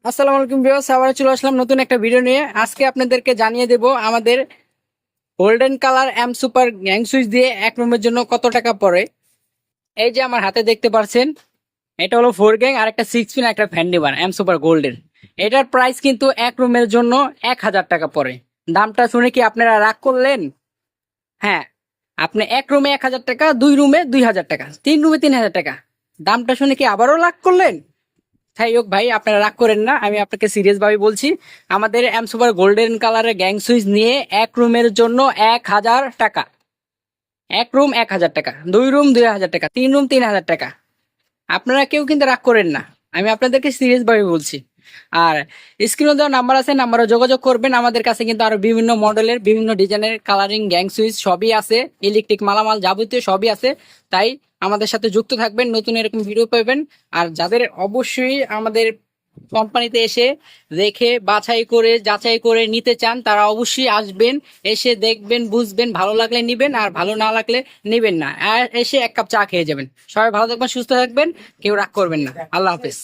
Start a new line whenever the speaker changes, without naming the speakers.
আসসালামু আলাইকুম ভিউয়ার্স, আবার চলে আসলাম নতুন একটা ভিডিও নিয়ে। আজকে আপনাদেরকে জানিয়ে দেব আমাদের golden colour M super gang switch দিয়ে এক রুমের জন্য কত টাকা পড়ে। এই যে আমার হাতে দেখতে পাচ্ছেন, এটা হলো 4 গ্যাং আর একটা 6 পিন একটা ফ্যান্ডিবার এম সুপার গোল্ডেন। এটার প্রাইস কিন্তু এক রুমের জন্য 1000 টাকা পড়ে। দামটা শুনে কি আপনারা রাগ করলেন? হ্যাঁ, আপনি এক রুমে 1000 টাকা, 2 রুমে 2000 টাকা, 3 রুমে 3000 টাকা। দামটা শুনে কি আবারও রাগ করলেন? যাই হোক ভাই, আপনারা রাগ করেন না, আমি আপনাকে সিরিয়াস ভাবে বলছি। আমাদের এম সুপার গোল্ডেন কালারের গ্যাং সুইচ নিয়ে এক রুমের জন্য 1000 টাকা। এক রুম 1000 টাকা, 2 রুম 2000 টাকা, 3 রুম 3000 টাকা। আপনারা কেউ কিন্তু রাগ করেন না, আমি আপনাদেরকে সিরিয়াস ভাবে বলছি। আর স্ক্রিনে দেওয়া নাম্বার আছে, নাম্বারে যোগাযোগ করবেন। আমাদের কাছে কিন্তু আরো বিভিন্ন মডেলের বিভিন্ন ডিজাইনের কালারিং গ্যাং সুইচ সবই আছে, ইলেকট্রিক মালামাল যাবতীয় সবই আছে। তাই আমাদের সাথে যুক্ত থাকবেন, নতুন এরকম ভিডিও পাবেন। আর যাদের অবশ্যই আমাদের কোম্পানিতে এসে দেখে বাছাই করে যাচাই করে নিতে চান, তারা অবশ্যই আসবেন, এসে দেখবেন, বুঝবেন, ভালো লাগলে নিবেন, আর ভালো না লাগলে নিবেন না, আর এসে এক কাপ চা খেয়ে যাবেন। সবাই ভালো থাকবেন, সুস্থ থাকবেন, কেউ রাগ করবেন না। আল্লাহ হাফেজ।